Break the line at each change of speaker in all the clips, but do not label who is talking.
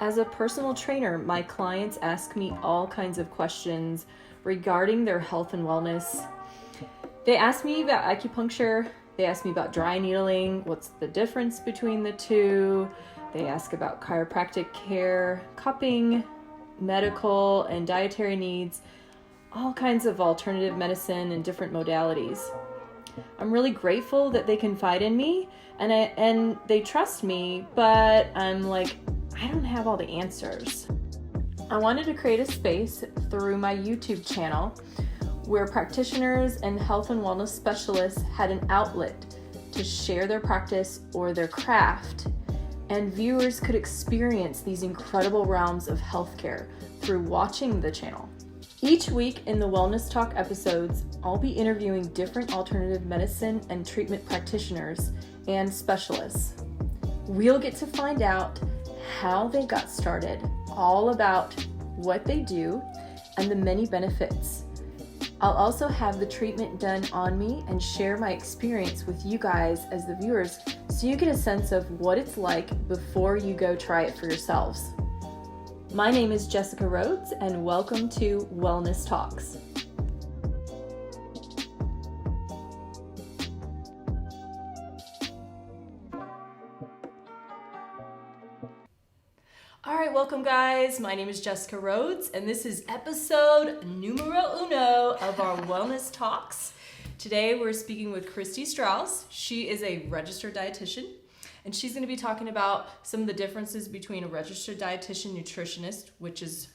As a personal trainer, my clients ask me all kinds of questions regarding their health and wellness. They ask me about acupuncture, they ask me about dry needling, what's the difference between the two. They ask about chiropractic care, cupping, medical and dietary needs, all kinds of alternative medicine and different modalities. I'm really grateful that they confide in me and they trust me, but I'm like, I don't have all the answers. I wanted to create a space through my YouTube channel where practitioners and health and wellness specialists had an outlet to share their practice or their craft, and viewers could experience these incredible realms of healthcare through watching the channel. Each week in the Wellness Talk episodes, I'll be interviewing different alternative medicine and treatment practitioners and specialists. We'll get to find out how they got started, all about what they do, and the many benefits. I'll also have the treatment done on me and share my experience with you guys as the viewers so you get a sense of what it's like before you go try it for yourselves. My name is Jessica Rhodes, and welcome to Wellness Talks. All right, welcome guys. My name is Jessica Rhodes, and this is episode numero uno of our Wellness Talks. Today we're speaking with Christy Strouse. She is a registered dietitian, and she's going to be talking about some of the differences between a registered dietitian nutritionist, which is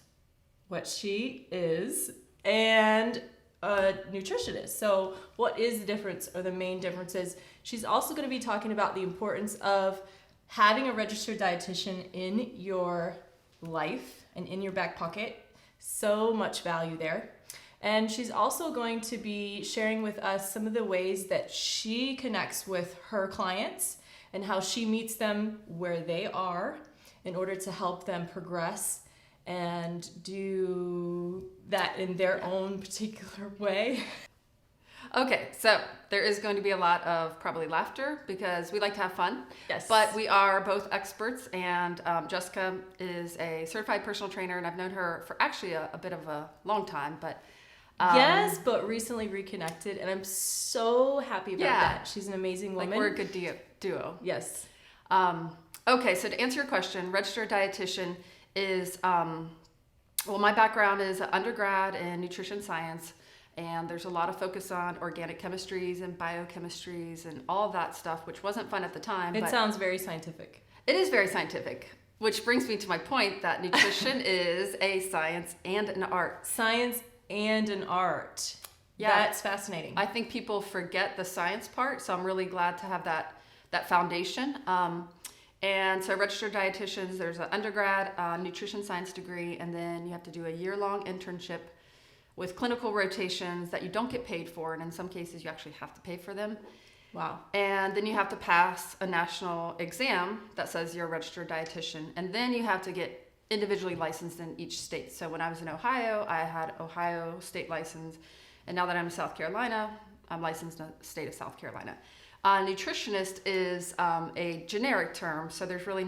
what she is, and a nutritionist. So what is the difference, or the main differences? She's also going to be talking about the importance of having a registered dietitian in your life and in your back pocket. So much value there. And she's also going to be sharing with us some of the ways that she connects with her clients and how she meets them where they are in order to help them progress and do that in their own particular way.
Okay, so there is going to be a lot of probably laughter because we like to have fun.
Yes.
But we are both experts, and Jessica is a certified personal trainer, and I've known her for actually a bit of a long time. But
yes, but recently reconnected, and I'm so happy about that. She's an amazing woman.
Like, we're a good duo.
Yes.
Okay, so to answer your question, registered dietitian is, well, my background is undergrad in nutrition science. And there's a lot of focus on organic chemistries and biochemistries and all that stuff, which wasn't fun at the time.
It sounds very scientific.
It is very scientific, which brings me to my point that nutrition is a science and an art.
Science and an art. Yeah. That's fascinating.
I think people forget the science part, so I'm really glad to have that foundation. And so registered dietitians, there's an undergrad nutrition science degree, and then you have to do a year-long internship with clinical rotations that you don't get paid for, and in some cases you actually have to pay for them.
Wow.
And then you have to pass a national exam that says you're a registered dietitian, and then you have to get individually licensed in each state. So when I was in Ohio, I had Ohio state license, and now that I'm in South Carolina, I'm licensed in the state of South Carolina. Nutritionist is a generic term, so there's really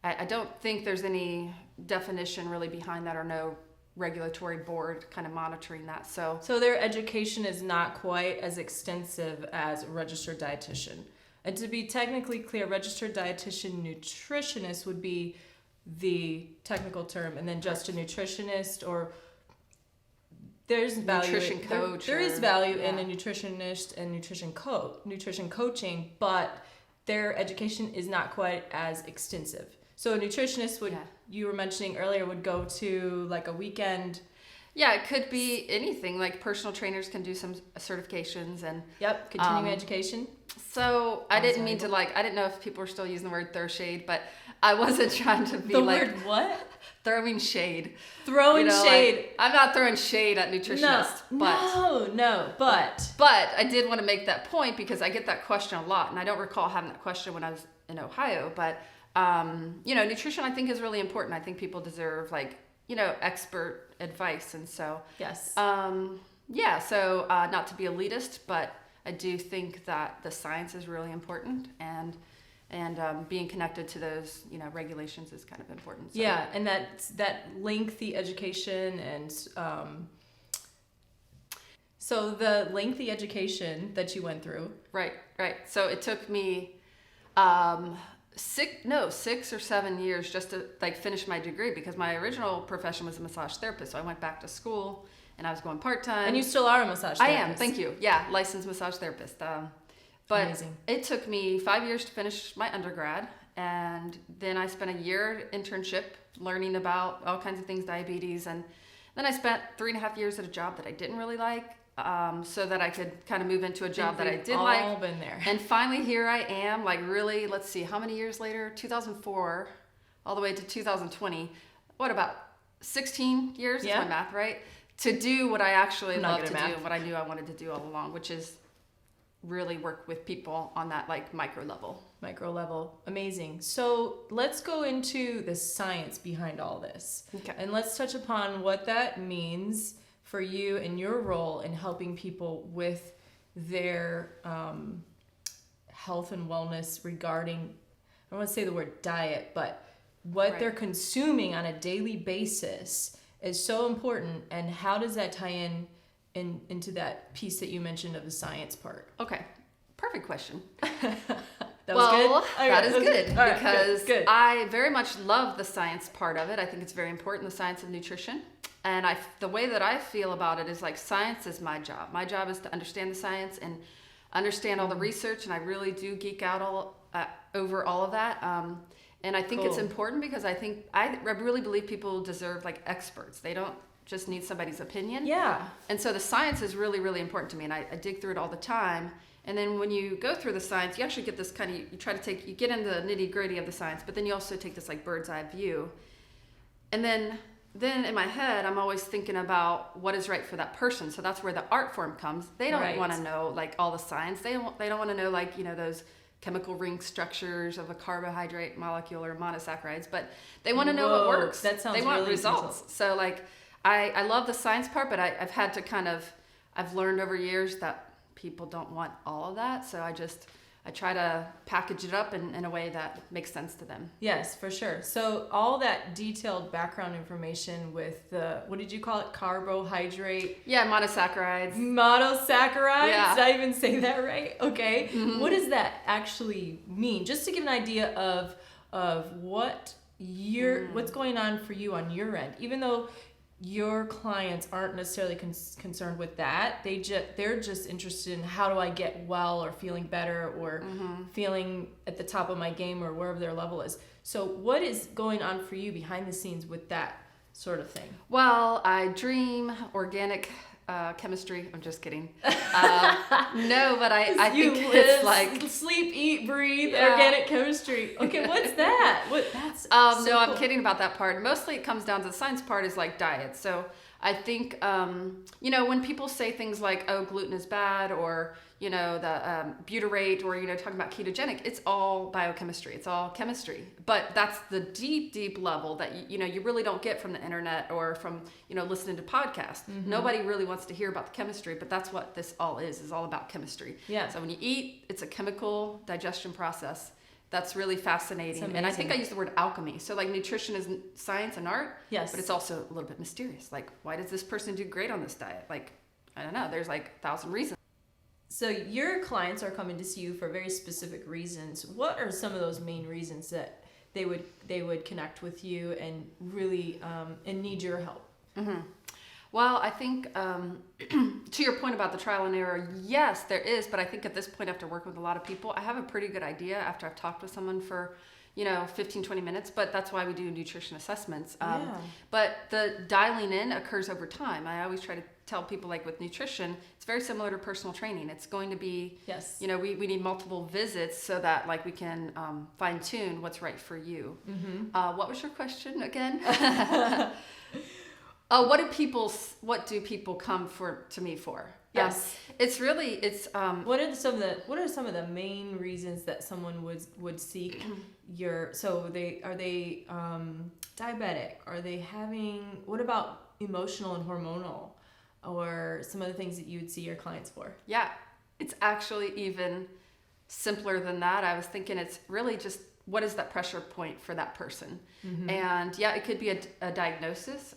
I don't think there's any definition really behind that, or no regulatory board kind of monitoring that. So
their education is not quite as extensive as a registered dietitian. And to be technically clear, registered dietitian nutritionist would be the technical term, and then just a nutritionist, or there's value
nutrition coach.
There is value in a nutritionist and nutrition coaching, but their education is not quite as extensive. So a nutritionist would, you were mentioning earlier, would go to like a weekend.
Yeah, it could be anything. Like personal trainers can do some certifications and
continuing education.
So I didn't mean to I didn't know if people were still using the word throw shade, but I wasn't trying to be
the word what?
Throwing shade.
Throwing shade.
I'm not throwing shade at nutritionists. But I did want to make that point because I get that question a lot, and I don't recall having that question when I was in Ohio, but nutrition I think is really important. I think people deserve expert advice. And so,
yes.
So not to be elitist, but I do think that the science is really important. And and being connected to those, regulations is kind of important. So.
Yeah, and that lengthy education and so the lengthy education that you went through.
Right. So it took me 6 or 7 years just to finish my degree, because my original profession was a massage therapist. So I went back to school and I was going part-time.
And you still are a massage therapist.
I am, thank you. Yeah, licensed massage therapist. But
amazing.
It took me 5 years to finish my undergrad, and then I spent a year internship learning about all kinds of things, diabetes, and then I spent 3.5 years at a job that I didn't really like, so that I could kind of move into a job that I did like.
All been there.
And finally, here I am, really, let's see, how many years later? 2004, all the way to 2020. What, about 16 years?
Yeah.
Is my math right? To do what I actually love to do,
math.
what I knew I wanted to do all along, which is really work with people on that micro level.
Amazing. So let's go into the science behind all this.
Okay.
And let's touch upon what that means for you and your role in helping people with their health and wellness regarding, I don't want to say the word diet, but what
Right.
they're consuming on a daily basis is so important. And how does that tie into that piece that you mentioned of the science part?
Okay, perfect question.
That was good? Okay,
That is good,
all right,
because
good.
I very much love the science part of it. I think it's very important, the science of nutrition. And the way that I feel about it is science is my job. My job is to understand the science and understand all the research, and I really do geek out over all of that. And I think it's important, because I really believe people deserve experts. They don't just need somebody's opinion.
Yeah.
And so the science is really, really important to me, and I dig through it all the time. And then when you go through the science, you actually get this you get into the nitty gritty of the science, but then you also take this bird's eye view. And then in my head, I'm always thinking about what is right for that person. So that's where the art form comes. They don't
Right.
want to know all the science. They don't want to know those chemical ring structures of a carbohydrate molecule or monosaccharides, but they want to know what works.
That sounds
They want
really
results. So I love the science part, but I've had to I've learned over years that people don't want all of that. So I try to package it up in a way that makes sense to them.
Yes, for sure. So all that detailed background information with the, what did you call it? Carbohydrate?
Yeah, monosaccharides.
Monosaccharides?
Yeah.
Did I even say that right? Okay.
Mm-hmm.
What does that actually mean? Just to give an idea of what what's going on for you on your end, even though your clients aren't necessarily concerned with that. They're just interested in, how do I get well or feeling better or feeling at the top of my game or wherever their level is. So what is going on for you behind the scenes with that sort of thing?
Well, I dream organic chemistry. I'm just kidding. No, but I
You
think
live,
it's
sleep, eat, breathe,
Yeah.
organic chemistry. Okay, what's that? That's so
no, I'm
cool.
kidding about that part. Mostly it comes down to the science part is diet. So I think, when people say things like, oh, gluten is bad, or, the butyrate, or, talking about ketogenic, it's all biochemistry. It's all chemistry. But that's the deep, deep level that, you really don't get from the internet or from, listening to podcasts.
Mm-hmm.
Nobody really wants to hear about the chemistry, but that's what this all is all about chemistry.
Yeah.
So when you eat, it's a chemical digestion process. That's really fascinating.
It's
And I think I
amazing.
use the word alchemy. So nutrition is science and art.
Yes.
But it's also a little bit mysterious. Why does this person do great on this diet? I don't know. There's 1,000 reasons.
So your clients are coming to see you for very specific reasons. What are some of those main reasons that they would connect with you and really and need your help?
Mm-hmm. Well, I think to your point about the trial and error, yes, there is. But I think at this point, after working with a lot of people, I have a pretty good idea after I've talked with someone for 15, 20 minutes, but that's why we do nutrition assessments. But the dialing in occurs over time. I always try to tell people, with nutrition, it's very similar to personal training. It's going to be,
Yes.
we need multiple visits so that we can fine tune what's right for you.
Mm-hmm.
What was your question again? What do people come to me for?
Yes.
It's
What are some of the main reasons that someone would seek your? So are they diabetic? Are they having? What about emotional and hormonal, or some of the things that you would see your clients for?
Yeah, it's actually even simpler than that. I was thinking it's really just what is that pressure point for that person? And yeah, it could be a diagnosis.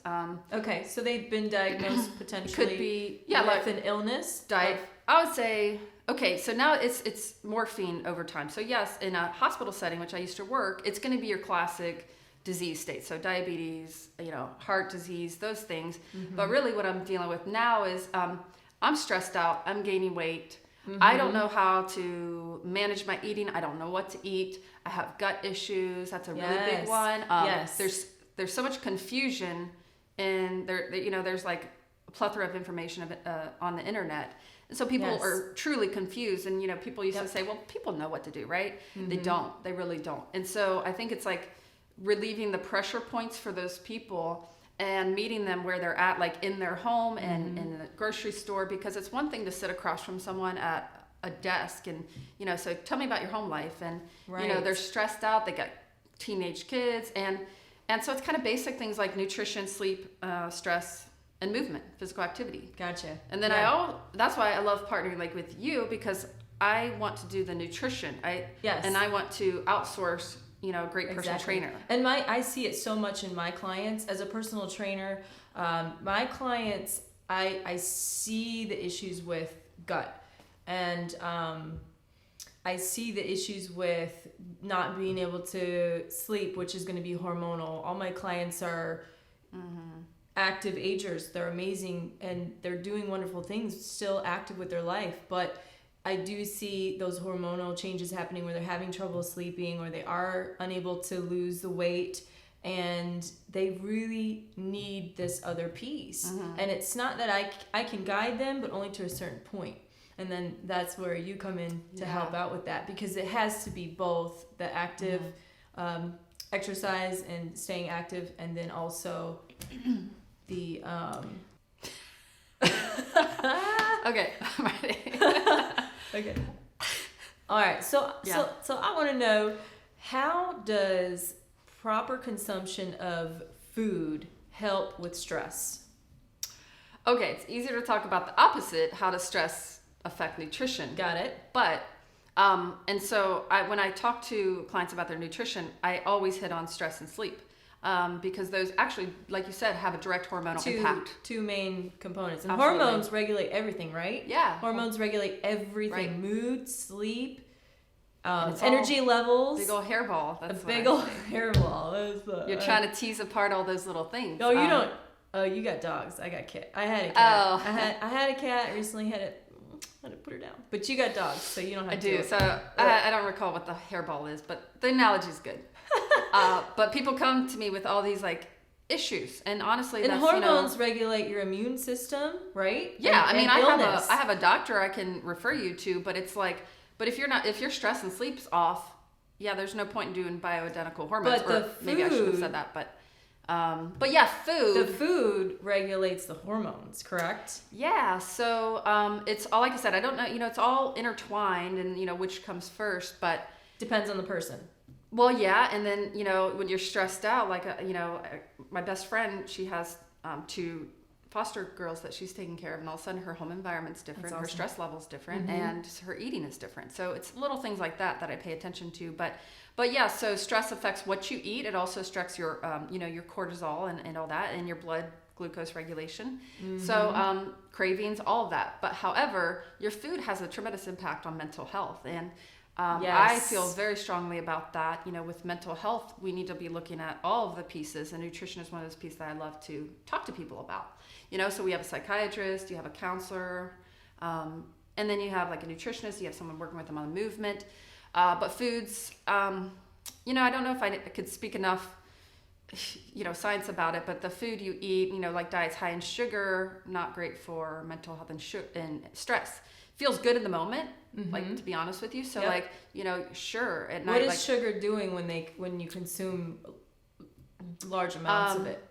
Okay, so they've been diagnosed potentially
Could be
with an illness.
I would say, okay, so now it's morphine over time. So yes, in a hospital setting, which I used to work, it's going to be your classic disease state. So diabetes, heart disease, those things. But really what I'm dealing with now is I'm stressed out. I'm gaining weight. I don't know how to manage my eating. I don't know what to eat. I have gut issues. That's a really big one. There's so much confusion, and there's like a plethora of information on the internet. And so people are truly confused. And, people used to say, well, people know what to do, right? They don't. They really don't. And so I think it's like relieving the pressure points for those people and meeting them where they're at, like in their home and in the grocery store, because it's one thing to sit across from someone at a desk and, so tell me about your home life. And, they're stressed out. They got teenage kids. And so it's kind of basic things like nutrition, sleep, stress, and movement, physical activity.
Gotcha.
And then that's why I love partnering like with you, because I want to do the nutrition. And I want to outsource great personal trainer.
And I see it so much in my clients as a personal trainer. My clients, I see the issues with gut, and I see the issues with not being able to sleep, which is going to be hormonal. All my clients are active agers. They're amazing and they're doing wonderful things, still active with their life, but I do see those hormonal changes happening where they're having trouble sleeping or they are unable to lose the weight, and they really need this other piece. And it's not that I can guide them, but only to a certain point. And then that's where you come in to help out with that, because it has to be both the active exercise and staying active, and then also the
okay, I'm ready.
Okay. All right. So I want to know, how does proper consumption of food help with stress?
Okay, it's easier to talk about the opposite. How does stress affect nutrition?
Got it.
But and so when I talk to clients about their nutrition, I always hit on stress and sleep. Because those actually, like you said, have a direct hormonal impact.
Two main components. And
Absolutely.
hormones regulate everything, right?
Yeah.
Hormones regulate everything.
Right.
Mood, sleep, energy levels.
Big old hairball. That's
a big old hairball.
You're trying to tease apart all those little things.
Oh, you don't. Oh, you got dogs. I got cat. I had a cat. Oh. I had a cat. Recently had to put her down. But you got dogs, so you don't have to.
I do. So I don't recall what the hairball is, but the analogy is good. But people come to me with all these like issues, and honestly,
and hormones regulate your immune system, right?
Yeah,
and,
I have a doctor I can refer you to, but it's like, if your stress and sleep's off, there's no point in doing bioidentical hormones.
But
maybe I should have said that, but yeah, food.
The food regulates the hormones, correct?
Yeah. So it's all, like I said, I don't know. It's all intertwined, and which comes first, but
depends on the person.
Well, yeah, and then when you're stressed out, like my best friend, she has 2 foster girls that she's taking care of, and all of a sudden her home environment's different, awesome. Her stress level's different, and her eating is different. So it's little things like that I pay attention to. But yeah, so stress affects what you eat. It also affects your your cortisol and all that, and your blood glucose regulation. So cravings, all of that. But however, your food has a tremendous impact on mental health, and I feel very strongly about that. With mental health, we need to be looking at all of the pieces, and nutrition is one of those pieces that I love to talk to people about. So we have a psychiatrist, you have a counselor, and then you have like a nutritionist, you have someone working with them on the movement. But foods, I don't know if I could speak enough, science about it, but the food you eat, like diets high in sugar, not great for mental health and stress. Feels good in the moment, like, to be honest with you. So sure, at night.
What is sugar doing when you consume large amounts of it?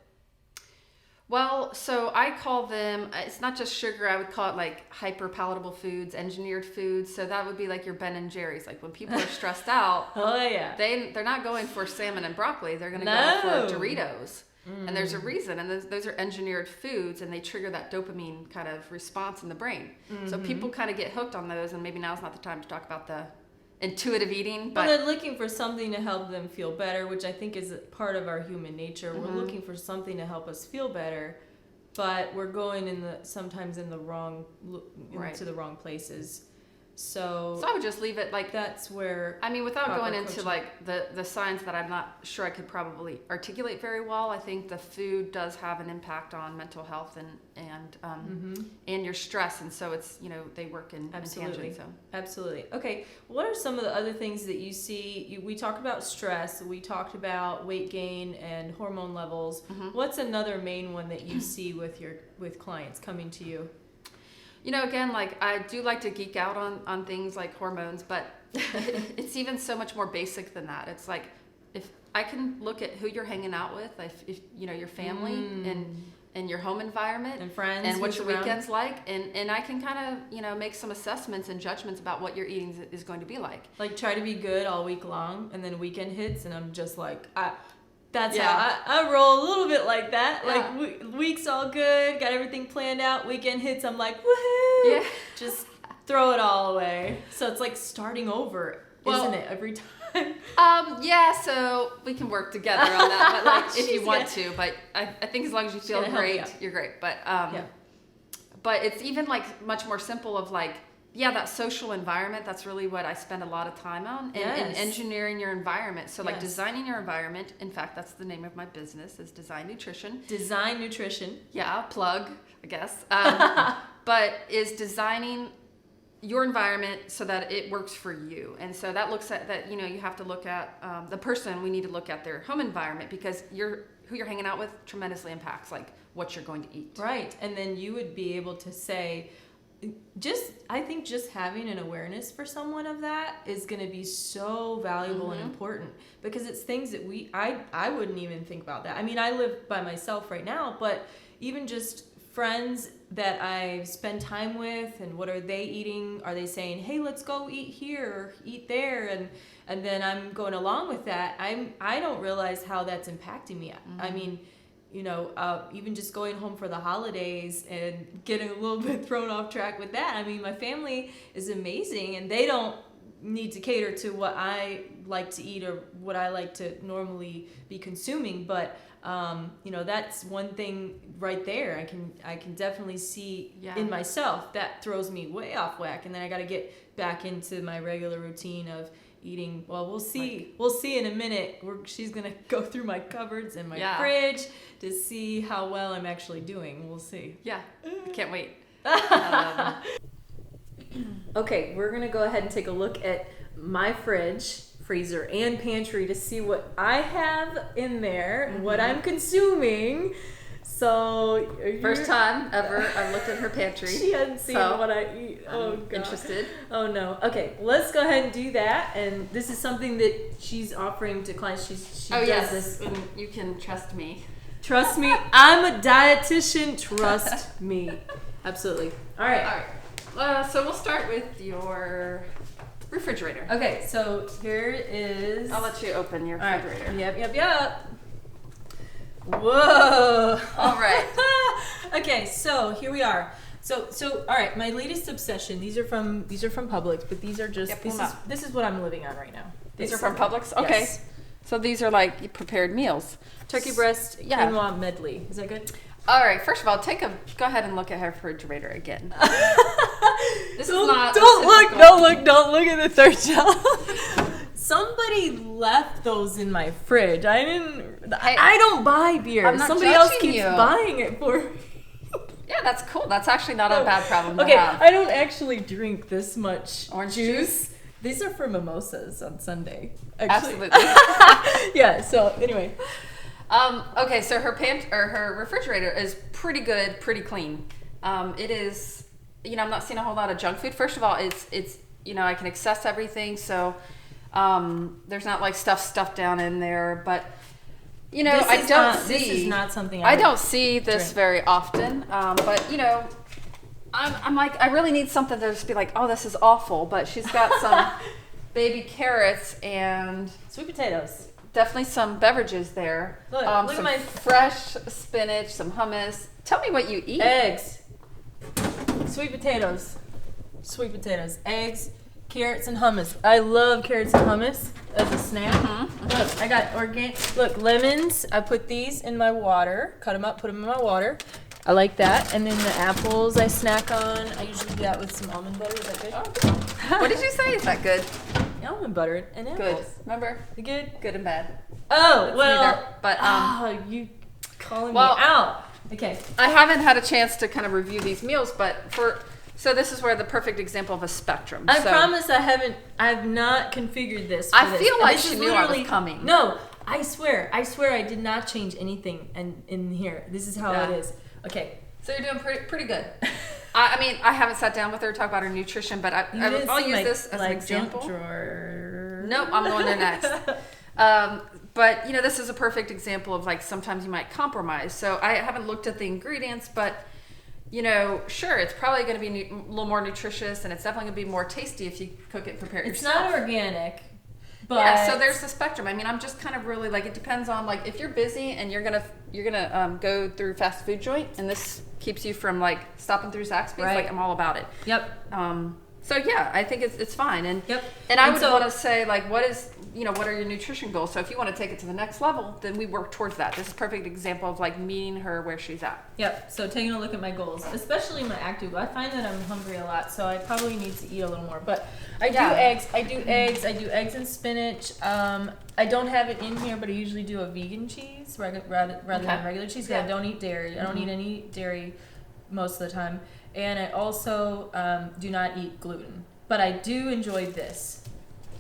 Well, so I call them, it's not just sugar, I would call it like hyper palatable foods, engineered foods. So that would be like your Ben and Jerry's. Like when people are stressed out, they're not going for salmon and broccoli, they're going to go for Doritos. And there's a reason, and those are engineered foods, and they trigger that dopamine kind of response in the brain. So people kind of get hooked on those, and maybe now's not the time to talk about the intuitive eating, but
well, they're looking for something to help them feel better, which I think is part of our human nature. We're looking for something to help us feel better, but we're going sometimes in the wrong into the wrong places. So
I would just leave it like
that's where,
I mean, without going into like the science that I'm not sure I could probably articulate very well, I think the food does have an impact on mental health and your stress, and so it's, you know, they work in tangent. So
absolutely. Okay, what are some of the other things that you see? We talked about stress, we talked about weight gain and hormone levels. What's another main one that you see with clients coming to you?
You know, again, like I do like to geek out on things like hormones, but it's even so much more basic than that. It's like, if I can look at who you're hanging out with, if you know, your family and your home environment
and friends
and what your weekend's like, and I can kind of, you know, make some assessments and judgments about what your eating is going to be like.
Like try to be good all week long, and then weekend hits, and I'm just like, that's how I roll a little bit like that.
Yeah.
Like week's all good, got everything planned out. Weekend hits, I'm like, woohoo!
Yeah.
Just throw it all away. So it's like starting over, isn't it? Every time.
Yeah. So we can work together on that, but like if you want to. But I think as long as you feel great, you're great. But but it's even like much more simple of like, yeah, that social environment, that's really what I spend a lot of time on, and engineering your environment. So like designing your environment. In fact, that's the name of my business, is Design Nutrition.
Design Nutrition.
Yeah, plug, I guess. But is designing your environment so that it works for you. And so that looks at that, you know, you have to look at the person. We need to look at their home environment, because who you're hanging out with tremendously impacts like what you're going to eat. Right.
And then you would be able to say, I think just having an awareness for someone of that is going to be so valuable and important, because it's things that I wouldn't even think about that. I mean, I live by myself right now, but even just friends that I spend time with, and what are they eating? Are they saying, hey, let's go eat here or eat there? And then I'm going along with that. I don't realize how that's impacting me. I mean, you know, even just going home for the holidays and getting a little bit thrown off track with that. I mean, my family is amazing, and they don't need to cater to what I like to eat or what I like to normally be consuming. But, you know, that's one thing right there. I can definitely see in myself that throws me way off whack. And then I got to get back into my regular routine of eating. Well, we'll see in a minute. She's gonna go through my cupboards and my fridge to see how well I'm actually doing. We'll see.
Yeah, I can't wait.
Okay, we're gonna go ahead and take a look at my fridge, freezer, and pantry to see what I have in there, what I'm consuming. So
first time ever I've looked at her pantry.
She hadn't seen what I eat. Oh God.
Interested.
Oh no. Okay, let's go ahead and do that. And this is something that she's offering to clients. She does this.
And you can trust me.
Trust me. I'm a dietitian. Trust me. Absolutely. All right.
So we'll start with your refrigerator.
Okay. So here is.
I'll let you open your refrigerator.
Right. Yep. Whoa!
All right.
Okay, so here we are. So all right. My latest obsession. These are from Publix, but these are just this is what I'm living on right now.
These are from Publix. Okay. Yes. So these are like prepared meals.
Turkey breast, quinoa medley. Is that good?
All right. First of all, go ahead and look at her refrigerator again.
Don't look at the third shelf. Somebody left those in my fridge. I don't buy beer. Somebody else keeps buying it for me.
Yeah, that's cool. That's actually not a bad problem to have.
I don't actually drink this much orange juice. These are for mimosas on Sunday. Actually.
Absolutely.
Yeah, so anyway.
Okay, so her refrigerator is pretty good, pretty clean. It is, you know, I'm not seeing a whole lot of junk food. First of all, it's you know, I can access everything, so there's not like stuff down in there, but you know, this is not something I don't see this drink very often. But you know, I'm like, I really need something to just be like, oh, this is awful. But she's got some baby carrots and
sweet potatoes.
Definitely some beverages there.
Look
some
at my
fresh spinach, some hummus. Tell me what you eat.
Eggs, sweet potatoes, eggs, carrots and hummus. I love carrots and hummus as a snack. Look, I got organic. Look, lemons. I put these in my water. Cut them up, put them in my water. I like that. And then the apples I snack on. I usually do that with some almond butter. Is that good?
Oh. What did you say? Is that good?
Almond butter and apples.
Good. Remember?
Good?
Good and bad.
Oh,
That's
well.
neither. But,
you calling me out. Okay.
I haven't had a chance to kind of review these meals, but so this is where the perfect example of a spectrum.
I promise I've not configured this.
I feel like she knew I was coming.
No, I swear I did not change anything in here. This is how it is. Okay.
So you're doing pretty good. I mean, I haven't sat down with her to talk about her nutrition, but I'll use this as an example. Nope, I'm going there next. But this is a perfect example of like sometimes you might compromise. So I haven't looked at the ingredients, but sure, it's probably going to be a little more nutritious, and it's definitely going to be more tasty if you cook it and prepare it yourself.
It's not organic, but
yeah. So there's the spectrum. I mean, I'm just kind of really like, it depends on like if you're busy and you're gonna go through fast food joint, and this keeps you from like stopping through Zaxby's.
Right.
Like I'm all about it.
Yep.
So yeah, I think it's fine. And
yep.
And I would want to say like, what are your nutrition goals? So if you want to take it to the next level, then we work towards that. This is a perfect example of like meeting her where she's at.
Yep. So taking a look at my goals, especially my active. I find that I'm hungry a lot, so I probably need to eat a little more. But I do eggs. I do eggs and spinach. I don't have it in here, but I usually do a vegan cheese rather than regular cheese. Because I don't eat dairy. I don't eat any dairy most of the time. And I also do not eat gluten, but I do enjoy this.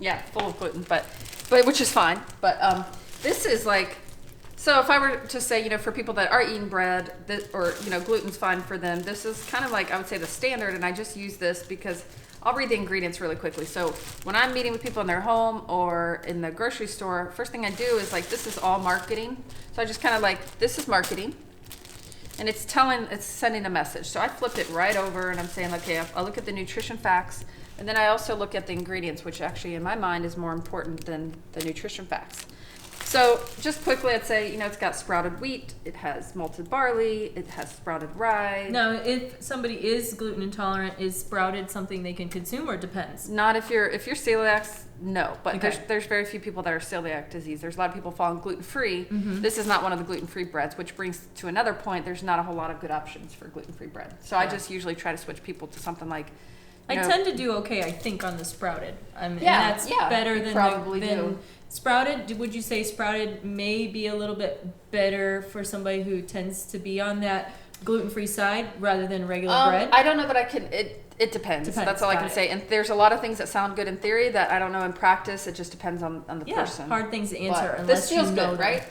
Yeah, full of gluten, but which is fine. But this is like, so if I were to say, for people that are eating bread, or gluten's fine for them. This is kind of like, I would say, the standard, and I just use this because I'll read the ingredients really quickly. So when I'm meeting with people in their home or in the grocery store, first thing I do is like, this is all marketing. So I just kind of like, this is marketing. And it's sending a message. So I flipped it right over and I'm saying, okay, I'll look at the nutrition facts. And then I also look at the ingredients, which actually in my mind is more important than the nutrition facts. So just quickly, I'd say, it's got sprouted wheat, it has malted barley, it has sprouted rye.
Now, if somebody is gluten intolerant, is sprouted something they can consume, or it depends?
Not if you're celiac, no. But there's very few people that are celiac disease. There's a lot of people falling gluten-free. Mm-hmm. This is not one of the gluten-free breads, which brings to another point, there's not a whole lot of good options for gluten-free bread. So I just usually try to switch people to something like,
I tend to do okay, I think, on the sprouted. And that's better than sprouted. Would you say sprouted may be a little bit better for somebody who tends to be on that gluten-free side rather than regular bread?
I don't know that I can. It depends. That's all I can say. And there's a lot of things that sound good in theory that I don't know in practice. It just depends on the person.
Hard things to answer.
But this feels good, right?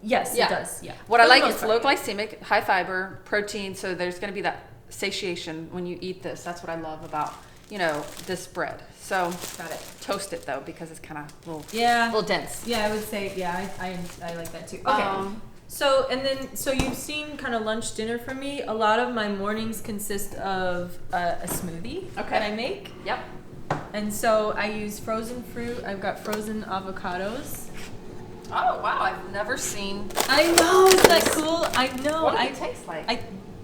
Yes, it does. Yeah.
What I like is low glycemic, high fiber, protein. So there's going to be that satiation when you eat this. That's what I love about this bread. So
got it.
Toast it though, because it's kind of a little dense.
Yeah, I would say I like that too. Okay. So you've seen kind of lunch, dinner from me. A lot of my mornings consist of a smoothie that I make.
Yep.
And so I use frozen fruit. I've got frozen avocados.
Oh wow! I've never seen.
I know, isn't that cool? I know.
What do they taste like?
I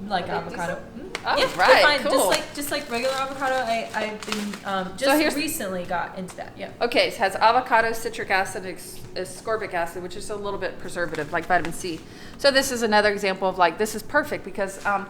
like avocado.
Oh,
yeah,
right,
fine.
cool.
Just like regular avocado. I've been recently got into that. Yeah.
Okay, it has avocado, citric acid, ascorbic acid, which is a little bit preservative, like vitamin C. So this is another example of like, this is perfect because, I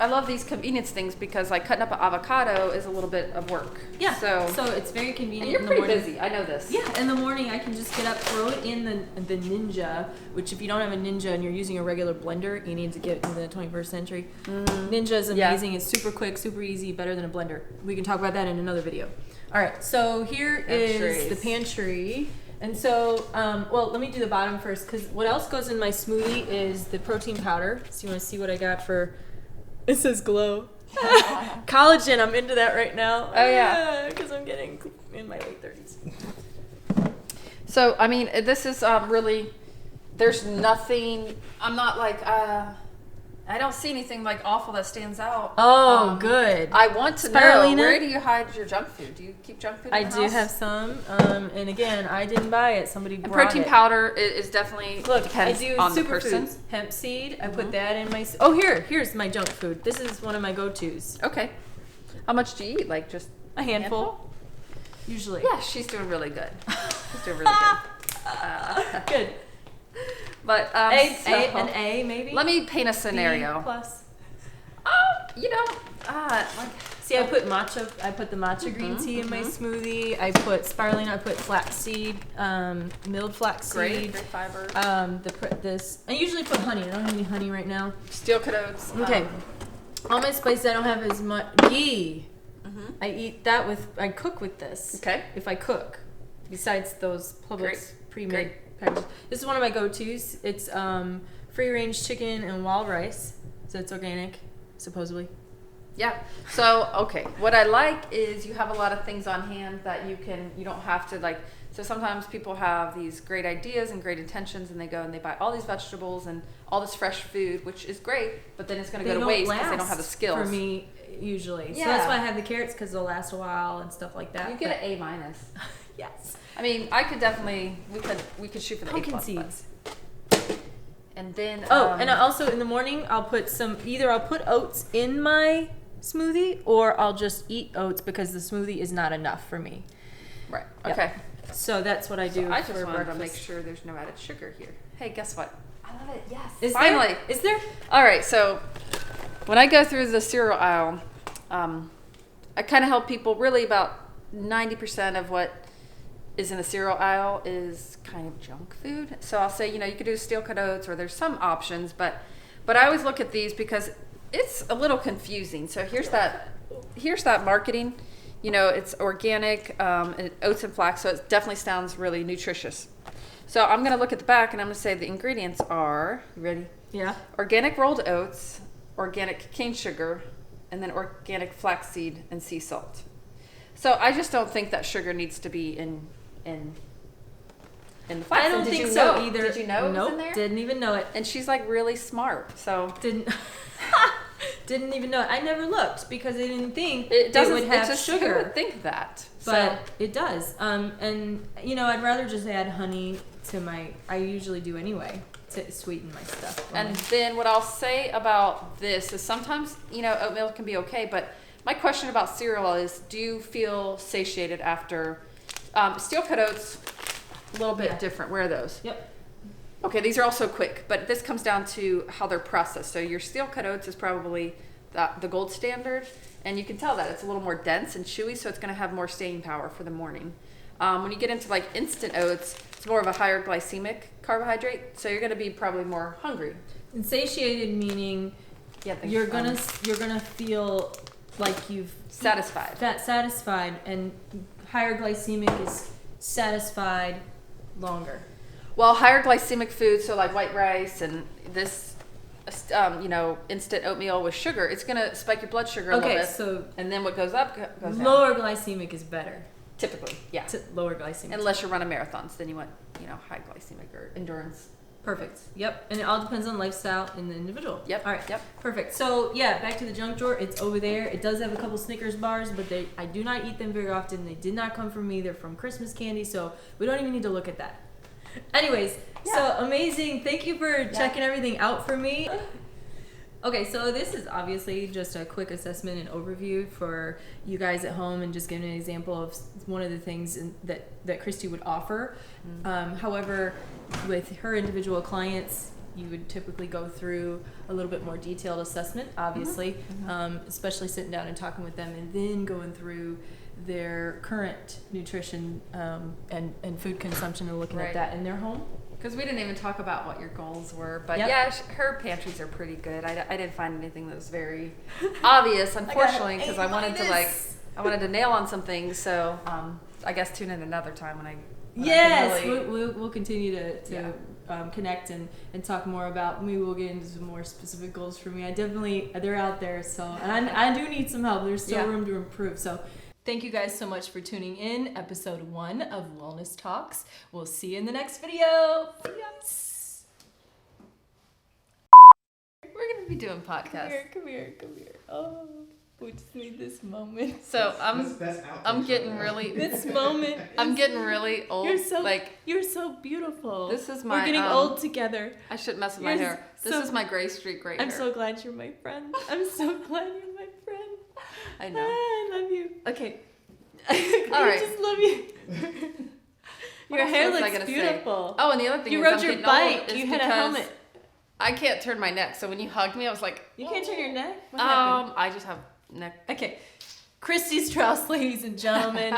love these convenience things because like cutting up an avocado is a little bit of work.
Yeah.
So
it's very convenient.
And you're
in the
pretty
morning.
busy. I know this.
Yeah. In the morning, I can just get up, throw it in the Ninja. Which, if you don't have a Ninja and you're using a regular blender, you need to get in the 21st century. Mm-hmm. Ninja is amazing. Yeah. It's super quick, super easy, better than a blender. We can talk about that in another video. All right. So here is the pantry. And so, let me do the bottom first, because what else goes in my smoothie is the protein powder. So you want to see what I got for, it says glow. Collagen, I'm into that right now.
Oh yeah.
Because I'm getting in my late 30s.
So, I mean, this is really, there's nothing, I'm not like, I don't see anything like awful that stands out.
Oh, good.
I want to know, where do you hide your junk food? Do you keep junk food in the house?
I do have some. And again, I didn't buy it. Somebody brought it.
Protein powder is definitely depends on the person.
Foods, hemp seed. I put that in my. Oh, here's my junk food. This is one of my go-tos.
Okay. How much do you eat? Like just
A handful. Usually.
Yeah, she's doing really good. She's doing really good.
Good.
But
An A maybe.
Let me paint a scenario.
B plus.
Like.
See, I put the matcha green tea in my smoothie. I put spirulina. I put flaxseed, milled flaxseed.
Great fiber.
I usually put honey. I don't have any honey right now.
Steel-cut oats.
Okay. All my spices, I don't have as much ghee. I eat that I cook with this.
Okay.
If I cook, besides those Publix pre-made
Great.
packages. This is one of my go-tos. It's free-range chicken and wild rice, so it's organic, supposedly.
Yeah. So, okay. What I like is you have a lot of things on hand that you don't have to like, so sometimes people have these great ideas and great intentions and they go and they buy all these vegetables and all this fresh food, which is great, but then it's going to go to waste because they don't have the skills.
For me, usually.
Yeah.
So that's why I have the carrots, because they'll last a while and stuff like that.
You get an A-.
Yes.
I mean, I could definitely, we could shoot for the
Pumpkin
A++.
seeds.
And then,
and I also in the morning I'll put I'll put oats in my smoothie, or I'll just eat oats because the smoothie is not enough for me.
right.
Yep.
Okay.
So that's what I do.
I just
for
wanted
breakfast.
to make sure there's no added sugar here. Hey, guess what? I love it. Yes.
Finally.
Finally.
Is there?
All right. So when I go through the cereal aisle, I kind of help people. Really, about 90% of what is in the cereal aisle is kind of junk food. So I'll say, you could do steel-cut oats, or there's some options, but I always look at these because it's a little confusing. So here's that marketing. It's organic, and oats and flax, so it definitely sounds really nutritious. So I'm going to look at the back and I'm going to say the ingredients are, you ready?
Yeah.
Organic rolled oats, organic cane sugar, and then organic flaxseed and sea salt. So I just don't think that sugar needs to be in the flax.
I don't
Did
think
you
so
know?
either.
Did you know it was in there?
Didn't even know it.
And she's like really smart, so
Didn't even know it. I never looked because I didn't think
it doesn't
would have
it's just,
sugar.
Who would think that?
But it does. And I'd rather just add honey to I usually do anyway, to sweeten my stuff.
And then what I'll say about this is sometimes, oatmeal can be okay, but my question about cereal is, do you feel satiated after steel-cut oats? A little bit different. Where are those?
Yep.
Okay, these are also quick, but this comes down to how they're processed. So your steel-cut oats is probably the gold standard, and you can tell that it's a little more dense and chewy, so it's going to have more staying power for the morning. When you get into like instant oats, it's more of a higher glycemic carbohydrate, so you're going to be probably more hungry.
And satiated meaning you're gonna feel like you've satisfied, and higher glycemic is satisfied longer.
Well, higher glycemic foods, so like white rice and this, instant oatmeal with sugar, it's going to spike your blood sugar a little bit.
So
and then what goes up goes down.
Lower glycemic is better.
Typically, yeah.
Lower glycemic.
Unless you're running marathons, then you want, high glycemic or endurance.
Perfect. Yep. And it all depends on lifestyle in the individual.
Yep.
All right.
Yep.
Perfect. So yeah, back to the junk drawer. It's over there. It does have a couple Snickers bars, but I do not eat them very often. They did not come from me. They're from Christmas candy, so we don't even need to look at that. Anyways, so amazing. Thank you for checking everything out for me. Okay, so this is obviously just a quick assessment and overview for you guys at home, and just giving an example of one of the things that Christy would offer. However, with her individual clients, you would typically go through a little bit more detailed assessment, obviously, especially sitting down and talking with them, and then going through their current nutrition and food consumption, and looking at that in their home.
Because we didn't even talk about what your goals were, but her pantries are pretty good. I didn't find anything that was very obvious, unfortunately, because I wanted to nail on some things. So I guess tune in another time when I.
We'll continue to connect and talk more about. Maybe we'll get into some more specific goals for me. They're out there. So, and I do need some help. There's still room to improve. So. Thank you guys so much for tuning in. Episode 1 of Wellness Talks. We'll see you in the next video. Yes.
We're going to be doing podcasts.
Come here. Oh, we just need this moment.
So I'm getting really
this moment.
I'm getting really old.
You're so beautiful.
This is my.
We're getting old together.
I shouldn't mess with my hair. This is my gray streak hair.
I'm so glad you're my friend. I'm so glad you're my friend.
I know.
I love you. Okay.
All right.
I just love you.
What
Your
else
hair
was I
looks
gonna say?
beautiful.
Oh, and the other thing
You
is
rode
I'm
your
getting
bike.
old is
You had a
because
helmet.
I can't turn my neck, so when you hugged me, I was like,
You can't turn your neck? What happened?
I just have neck.
Okay. Christy Strouse, ladies and gentlemen.